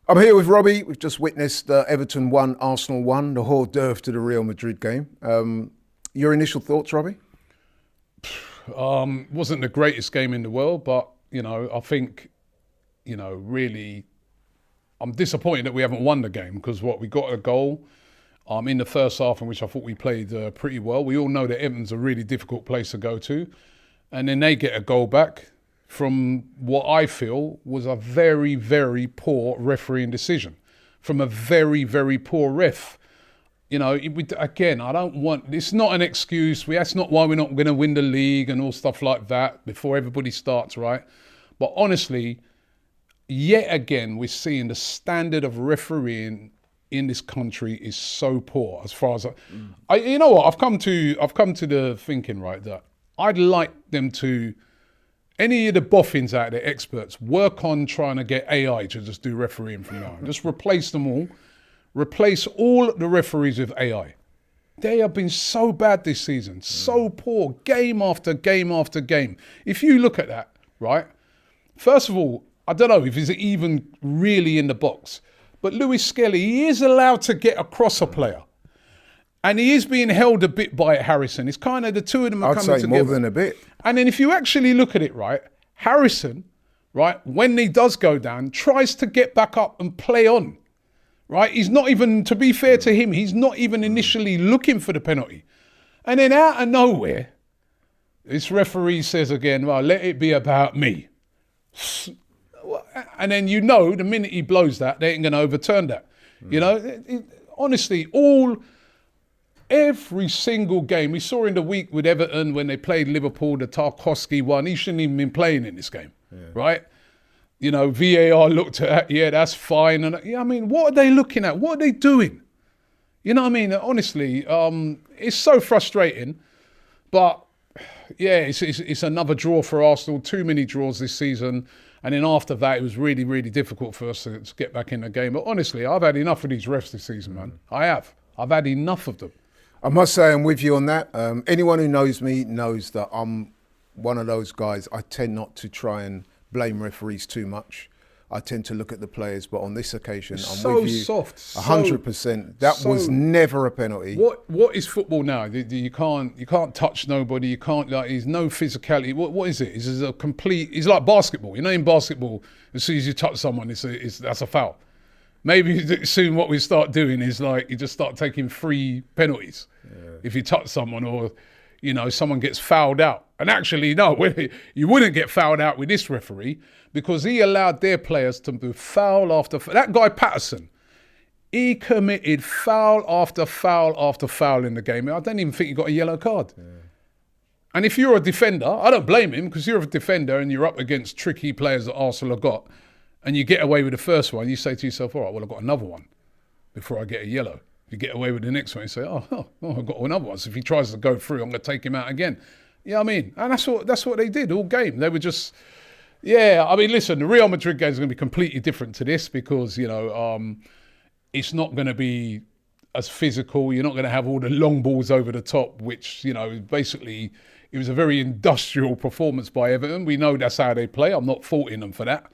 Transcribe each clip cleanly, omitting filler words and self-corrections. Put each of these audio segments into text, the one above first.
I'm here with Robbie. We've just witnessed Everton 1, Arsenal 1, the hors d'oeuvre to the Real Madrid game. Your initial thoughts, Robbie? Wasn't the greatest game in the world, but, I think, really, I'm disappointed that we haven't won the game because we got a goal in the first half in which I thought we played pretty well. We all know that Everton's a really difficult place to go to. And then they get a goal back from what I feel was a very, very poor refereeing decision from a very, very poor ref. Again, I don't want, it's not an excuse. That's not why we're not going to win the league and all stuff like that before everybody starts, right? But honestly, yet again, we're seeing the standard of refereeing in this country is so poor as far as you know what, I've come to the thinking, right, that I'd like them to, any of the boffins out there, experts, work on trying to get AI to just do refereeing from now on. Just replace them all. Replace all the referees with AI. They have been so bad this season, so poor, game after game after game. If you look at that, right, first of all, I don't know if he's even really in the box, but Lewis Skelly, he is allowed to get across a player. And he is being held a bit by Harrison. It's kind of the two of them are coming together. I'd say more than a bit. And then if you actually look at it, right, Harrison, right, when he does go down, tries to get back up and play on, right? He's not even, to be fair to him, he's not even initially looking for the penalty. And then out of nowhere, this referee says again, well, let it be about me. And then the minute he blows that, they ain't going to overturn that. Honestly, every single game, we saw in the week with Everton when they played Liverpool, the Tarkowski one, he shouldn't even been playing in this game, right? VAR looked at, that's fine. And what are they looking at? What are they doing? Honestly, it's so frustrating. But yeah, it's another draw for Arsenal. Too many draws this season. And then after that, it was really, really difficult for us to get back in the game. But honestly, I've had enough of these refs this season, man. I have. I've had enough of them. I must say I'm with you on that. Anyone who knows me knows that I'm one of those guys. I tend not to try and blame referees too much. I tend to look at the players, but on this occasion, I'm with you. Soft, 100%. That was never a penalty. What is football now? You can't touch nobody. You can't, there's no physicality. What is it? It's a complete. It's like basketball. In basketball, as soon as you touch someone, that's a foul. Maybe soon what we start doing is you just start taking free penalties if you touch someone or, someone gets fouled out. And actually, no, you wouldn't get fouled out with this referee because he allowed their players to do foul after foul. That guy Patterson, he committed foul after foul after foul in the game. I don't even think he got a yellow card. Yeah. And if you're a defender, I don't blame him because you're a defender and you're up against tricky players that Arsenal have got, and you get away with the first one, you say to yourself, all right, well, I've got another one before I get a yellow. You get away with the next one, you say, oh, I've got another one. So if he tries to go through, I'm going to take him out again. And that's what they did all game. They were just, listen, the Real Madrid game is going to be completely different to this because, it's not going to be as physical. You're not going to have all the long balls over the top, which, basically it was a very industrial performance by Everton. We know that's how they play. I'm not faulting them for that.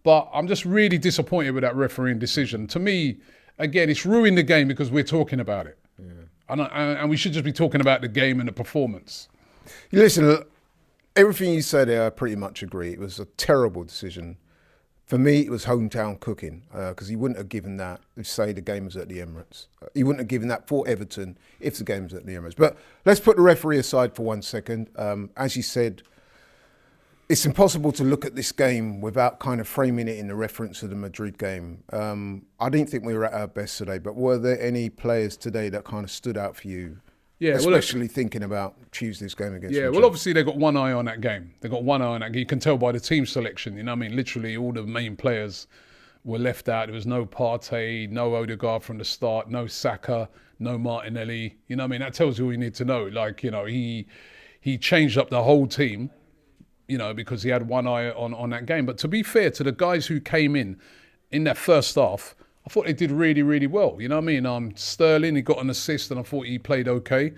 But I'm just really disappointed with that refereeing decision. To me, again, it's ruined the game because we're talking about it. Yeah. And we should just be talking about the game and the performance. Listen, everything you said there, I pretty much agree. It was a terrible decision. For me, it was hometown cooking because he wouldn't have given that if, say, the game was at the Emirates. He wouldn't have given that for Everton if the game was at the Emirates. But let's put the referee aside for 1 second. As you said, it's impossible to look at this game without kind of framing it in the reference to the Madrid game. I didn't think we were at our best today, but were there any players today that kind of stood out for you? Yeah, especially thinking about Tuesday's game against Madrid. Well, obviously they got one eye on that game. They got one eye on that game. You can tell by the team selection. Literally all the main players were left out. There was no Partey, no Odegaard from the start, no Saka, no Martinelli. That tells you all you need to know. He changed up the whole team. Because he had one eye on that game. But to be fair to the guys who came in that first half, I thought they did really, really well. Sterling, he got an assist and I thought he played okay.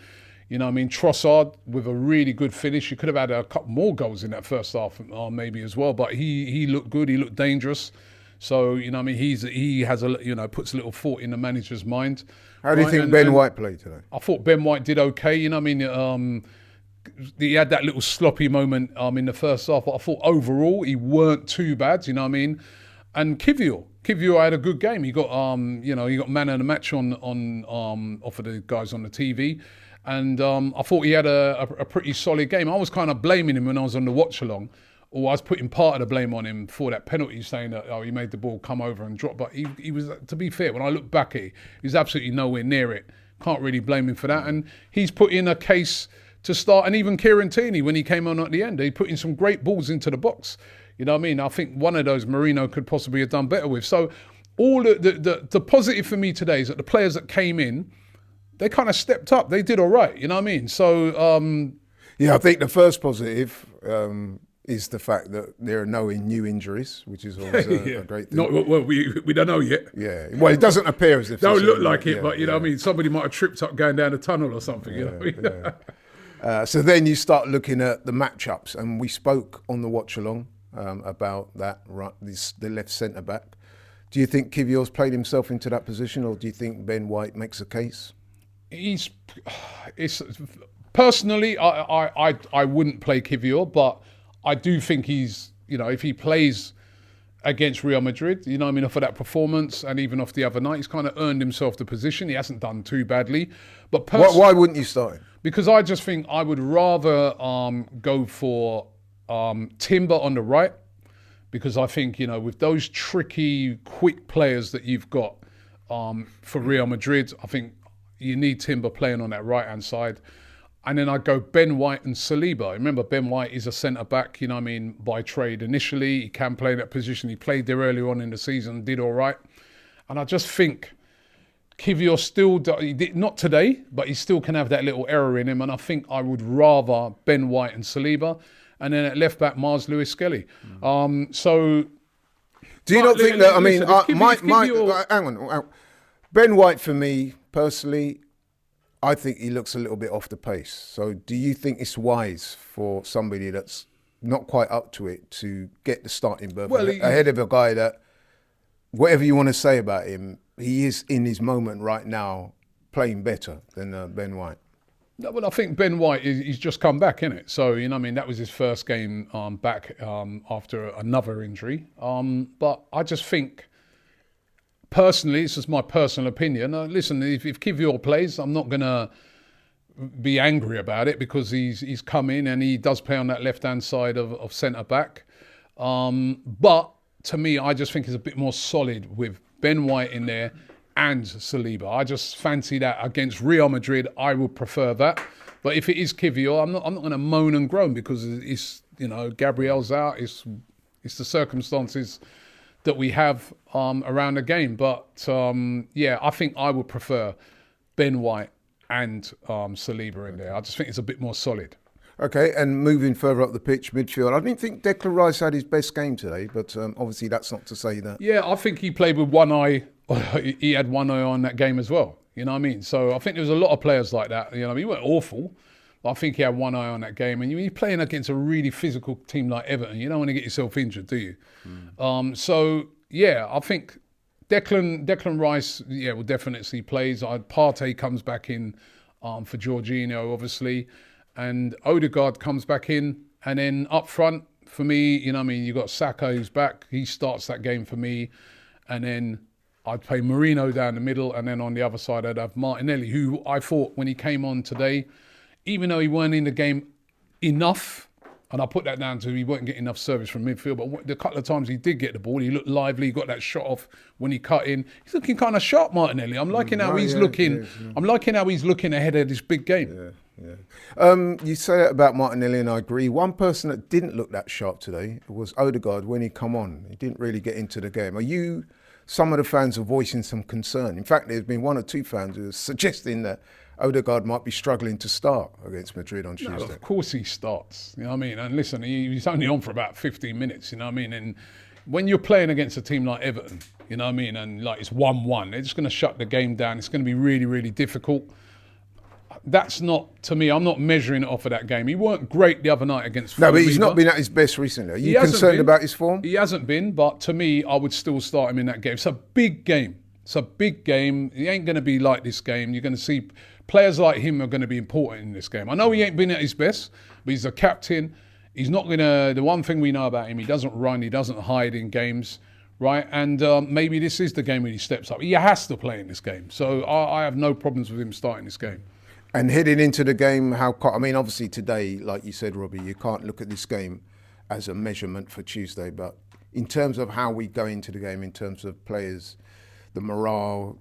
Trossard with a really good finish. He could have had a couple more goals in that first half maybe as well. But he looked good. He looked dangerous. So, you know what I mean, he has puts a little thought in the manager's mind. How do you think Ben White played today? I thought Ben White did okay, you know what I mean? He had that little sloppy moment in the first half, but I thought overall he weren't too bad, you know what I mean? And Kivior had a good game. He got he got man of the match on off of the guys on the TV. And I thought he had a pretty solid game. I was kind of blaming him when I was on the watch along, or I was putting part of the blame on him for that penalty, saying that he made the ball come over and drop. But he was, to be fair, when I look back at it, he was absolutely nowhere near it. Can't really blame him for that. And he's put in a case to start, and even Kieran Tierney, when he came on at the end, he put in some great balls into the box. You know what I mean? I think one of those Marino could possibly have done better with. So all the positive for me today is that the players that came in, they kind of stepped up. They did all right. You know what I mean? So yeah, I think the first positive is the fact that there are no new injuries, which is always a great thing. Well, we don't know yet. Yeah. Well, it doesn't appear as if don't look like it, but you know what I mean? Somebody might have tripped up going down the tunnel or something. You know? So then you start looking at the matchups, and we spoke on the watch along about that. The left centre back. Do you think Kivior's played himself into that position, or do you think Ben White makes a case? Personally, I wouldn't play Kivior, but I do think he's, if he plays against Real Madrid, you know what I mean, for that performance, and even off the other night, he's kind of earned himself the position. He hasn't done too badly. But why wouldn't you start him? Because I just think I would rather go for Timber on the right, because I think, with those tricky, quick players that you've got for Real Madrid, I think you need Timber playing on that right-hand side. And then I'd go Ben White and Saliba. Remember, Ben White is a centre-back, you know what I mean, by trade initially. He can play that position. He played there earlier on in the season, did all right. And I just think Kivior still, not today, but he still can have that little error in him. And I think I would rather Ben White and Saliba. And then at left-back, Mars Lewis-Skelly. So... Do you not think that, hang on. Ben White, for me, personally, I think he looks a little bit off the pace. So do you think it's wise for somebody that's not quite up to it to get the starting berth ahead of a guy that, whatever you want to say about him, he is in his moment right now playing better than Ben White? No, well, I think Ben White, he's just come back, innit? So, you know what I mean? That was his first game back after another injury. But I just think... Personally, this is my personal opinion. Listen, if Kivior plays, I'm not going to be angry about it, because he's come in and he does play on that left-hand side of centre-back. But to me, I just think it's a bit more solid with Ben White in there and Saliba. I just fancy that against Real Madrid. I would prefer that. But if it is Kivior, I'm not going to moan and groan, because it's Gabriel's out. It's the circumstances that we have around the game. But I think I would prefer Ben White and Saliba in there. I just think it's a bit more solid. Okay, and moving further up the pitch, midfield, I didn't think Declan Rice had his best game today, but obviously that's not to say that. Yeah, I think he played with one eye. He had one eye on that game as well. You know what I mean? So I think there was a lot of players like that. You know what I mean? He weren't awful, but I think he had one eye on that game. And you're playing against a really physical team like Everton. You don't want to get yourself injured, do you? I think Declan Rice, will definitely plays. Partey comes back in for Jorginho, obviously. And Odegaard comes back in. And then up front, for me, you know what I mean, you've got Saka who's back. He starts that game for me. And then I'd play Marino down the middle. And then on the other side, I'd have Martinelli, who I thought when he came on today, even though he weren't in the game enough, and I put that down to he wasn't getting enough service from midfield, but the couple of times he did get the ball, he looked lively, he got that shot off when he cut in. He's looking kind of sharp, Martinelli. I'm liking how he's looking. I'm liking how he's looking ahead of this big game. You say that about Martinelli, and I agree. One person that didn't look that sharp today was Odegaard when he come on. He didn't really get into the game. Some of the fans are voicing some concern. In fact, there's been one or two fans who are suggesting that Odegaard might be struggling to start against Madrid on Tuesday. No, of course he starts. You know what I mean? And listen, he's only on for about 15 minutes, you know what I mean? And when you're playing against a team like Everton, you know what I mean? And like it's 1-1, they're just going to shut the game down. It's going to be really, really difficult. that's not, to me, I'm not measuring it off of that game. He weren't great the other night against No, Fulham but he's either. not been at his best recently. Are He you hasn't concerned been. about his form? He hasn't been, but to me, I would still start him in that game. It's a big game. It's a big game. He ain't going to be like this game. You're going to see players like him are going to be important in this game. I know he ain't been at his best, but he's a captain. He's not going to, the one thing we know about him, he doesn't run, he doesn't hide in games, right? And maybe this is the game when he steps up. He has to play in this game. So I have no problems with him starting this game. And heading into the game, I mean, obviously today, like you said, Robbie, you can't look at this game as a measurement for Tuesday, but in terms of how we go into the game, in terms of players, the morale,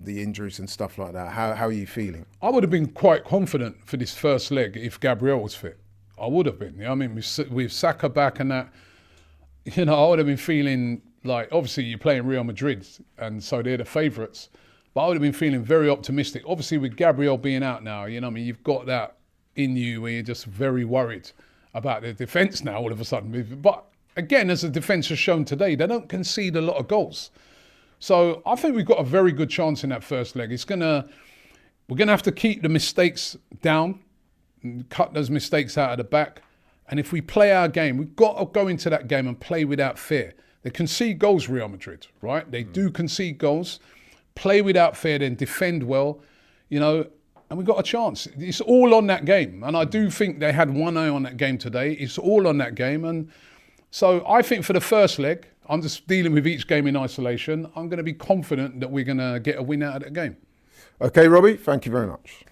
the injuries and stuff like that, how are you feeling? I would have been quite confident for this first leg if Gabriel was fit. I would have been. You know, I mean, with Saka back and that, you know, I would have been feeling like, obviously you're playing Real Madrid, and so they're the favourites. But I would have been feeling very optimistic. Obviously, with Gabriel being out now, you know, I mean, you've got that in you where you're just very worried about the defence now all of a sudden. But again, as the defence has shown today, they don't concede a lot of goals. So I think we've got a very good chance in that first leg. We're gonna have to keep the mistakes down, and cut those mistakes out of the back. And if we play our game, we've got to go into that game and play without fear. They concede goals, Real Madrid, right? They do concede goals. Play without fear, then defend well, you know, and we've got a chance. It's all on that game. And I do think they had one eye on that game today. It's all on that game. And so I think for the first leg, I'm just dealing with each game in isolation. I'm going to be confident that we're going to get a win out of that game. Okay, Robbie, thank you very much.